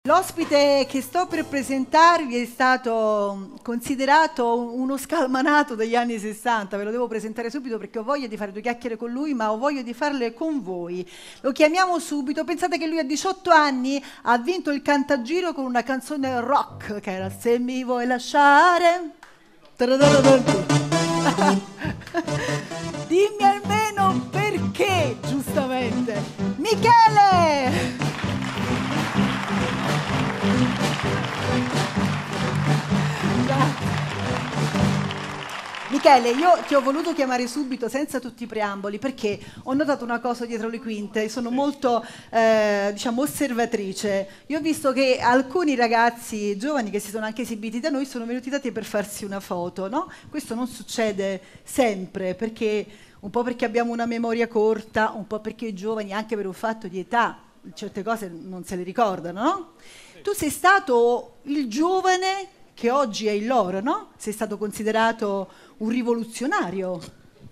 L'ospite che sto per presentarvi è stato considerato uno scalmanato degli anni 60, ve lo devo presentare subito perché ho voglia di fare due chiacchiere con lui, ma ho voglia di farle con voi. Lo chiamiamo subito, pensate che lui a 18 anni ha vinto il Cantagiro con una canzone rock che era Se mi vuoi lasciare. Dimmi almeno perché, giustamente. Michele! Michele, io ti ho voluto chiamare subito senza tutti i preamboli perché ho notato una cosa dietro le quinte, sono molto diciamo osservatrice. Io ho visto che alcuni ragazzi giovani che si sono anche esibiti da noi sono venuti da te per farsi una foto, no? Questo non succede sempre perché un po' perché abbiamo una memoria corta, un po' perché i giovani anche per un fatto di età certe cose non se le ricordano, no? Tu sei stato il giovane che oggi è il loro, no? Sei stato considerato un rivoluzionario.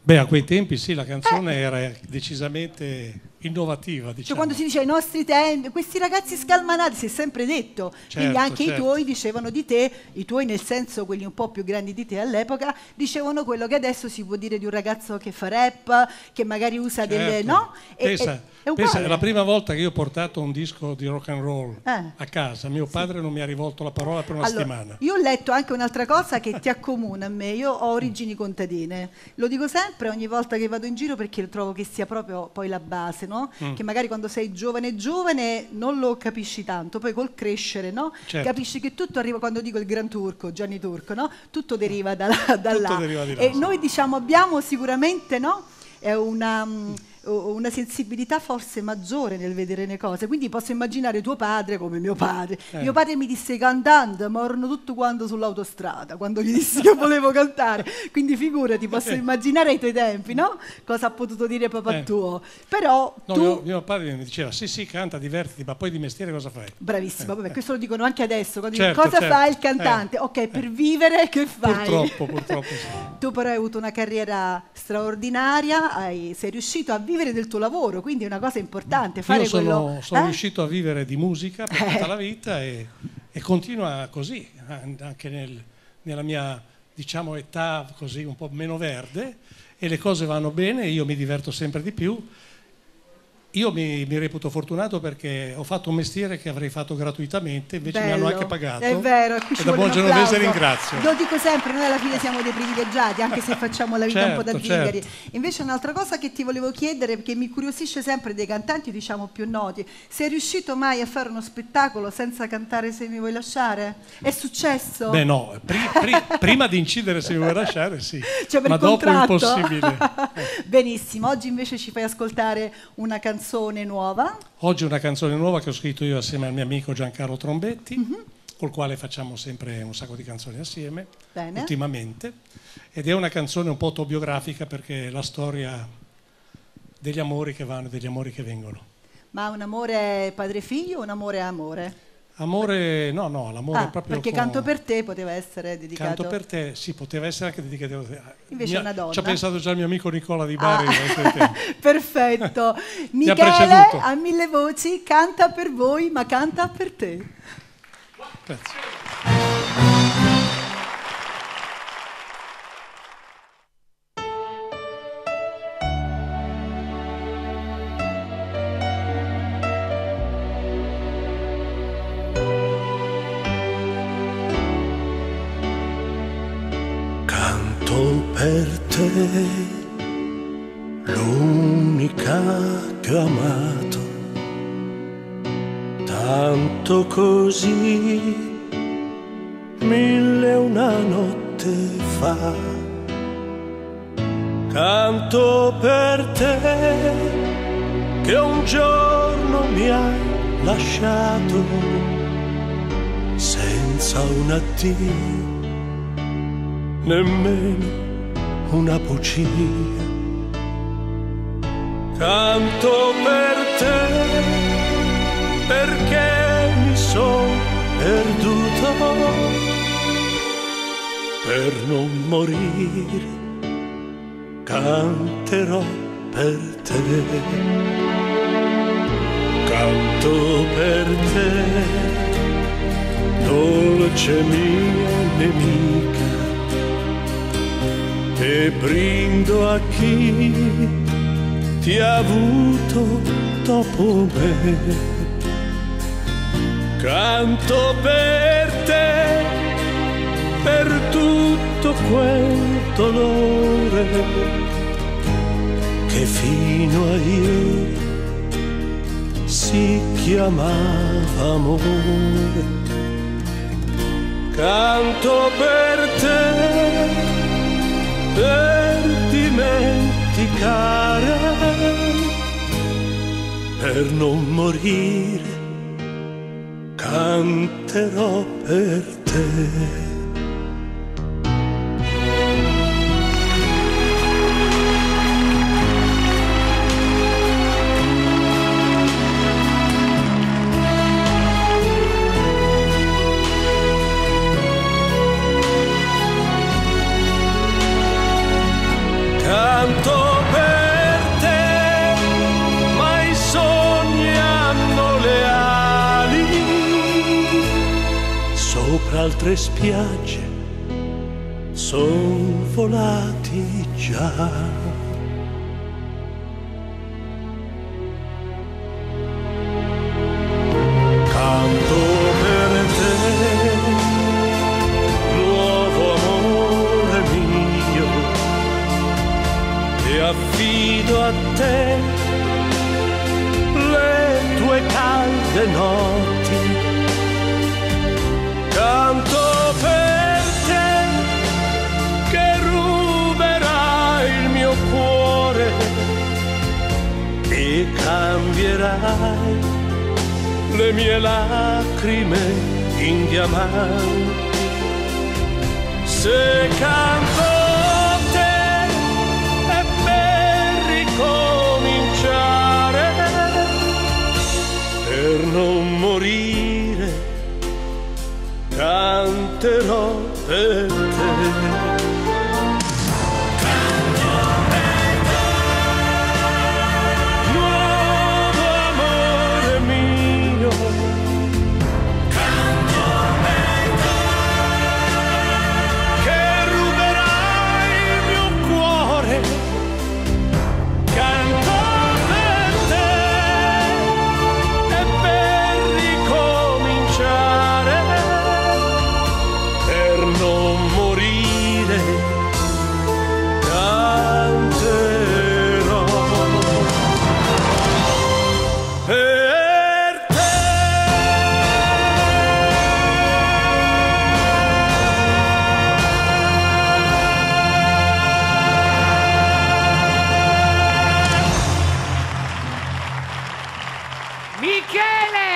Beh, a quei tempi sì, la canzone era decisamente innovativa, diciamo. Cioè quando si dice ai nostri tempi, questi ragazzi scalmanati, si è sempre detto, quindi anche i tuoi dicevano di te, i tuoi nel senso quelli un po' più grandi di te all'epoca, dicevano quello che adesso si può dire di un ragazzo che fa rap, che magari usa delle, no? Pensa, è la prima volta che io ho portato un disco di rock and roll a casa, mio padre non mi ha rivolto la parola per una settimana. Io ho letto anche un'altra cosa che ti accomuna a me, io ho origini contadine, lo dico sempre ogni volta che vado in giro perché trovo che sia proprio poi la base, no? Che magari quando sei giovane non lo capisci tanto, poi col crescere, no? Capisci che tutto arriva, quando dico il Gran Turco, Gianni Turco, no? Tutto deriva da là. Deriva di là, e noi diciamo abbiamo sicuramente, no? È una sensibilità forse maggiore nel vedere le cose, quindi posso immaginare tuo padre come mio padre. Mio padre mi disse cantando, morrono tutto quanto sull'autostrada quando gli dissi che volevo cantare, quindi figurati, posso immaginare ai tuoi tempi, no? Cosa ha potuto dire papà tuo. Però no, mio padre mi diceva sì canta, divertiti, ma poi di mestiere cosa fai? Bravissimo, vabbè, questo lo dicono anche adesso, cosa fa il cantante? Ok, per vivere che fai? Purtroppo sì. Tu però hai avuto una carriera straordinaria, sei riuscito a vivere del tuo lavoro, quindi è una cosa importante fare sono riuscito a vivere di musica per tutta la vita e continua così anche nella mia, diciamo, età così un po' meno verde, e le cose vanno bene, io mi diverto sempre di più. Io mi reputo fortunato perché ho fatto un mestiere che avrei fatto gratuitamente, invece mi hanno anche pagato. È vero, e da buon genovese ringrazio. Lo dico sempre, noi alla fine siamo dei privilegiati, anche se facciamo la vita un po' da zingari. Invece un'altra cosa che ti volevo chiedere, perché mi incuriosisce sempre dei cantanti, diciamo, più noti, sei riuscito mai a fare uno spettacolo senza cantare Se mi vuoi lasciare? È successo? Beh no, prima di incidere Se mi vuoi lasciare sì, cioè, ma dopo è impossibile. Benissimo, oggi invece ci fai ascoltare una canzone nuova. Oggi una canzone nuova che ho scritto io assieme al mio amico Giancarlo Trombetti, col quale facciamo sempre un sacco di canzoni assieme, ultimamente, ed è una canzone un po' autobiografica perché è la storia degli amori che vanno e degli amori che vengono. Ma un amore padre-figlio o un amore amore? Amore, no, l'amore è proprio... Perché Canto per te poteva essere dedicato... Canto per te, sì, poteva essere anche dedicato a te. Invece una donna. Ci ha pensato già il mio amico Nicola Di Bari. Perfetto. Michele, a mille voci, canta per voi, ma canta per te. Grazie. Per te, l'unica che ho amato, tanto così, 1001 notte fa. Canto per te, che un giorno mi hai lasciato, senza un addio, nemmeno una bugia. Canto per te perché mi sono perduto, per non morire canterò per te. Canto per te voce mia nemica, e brindo a chi ti ha avuto dopo me. Canto per te, per tutto quel dolore che fino a ieri si chiamava amore. Canto per te, per dimenticare, per non morire, canterò per te. Canto per te, ma i sogni hanno le ali, sopra altre spiagge son volati già. Canto per te, nuovo amore mio, e affido a te le tue calde notti. Canto per te che ruberai il mio cuore e cambierai le mie lacrime in diamanti. Se canto per non morire, canterò per te. Canto per te, nuovo amore mio. Canto per te, che ruberai il mio cuore. Canto per te, non morire, canterò per te. Michele!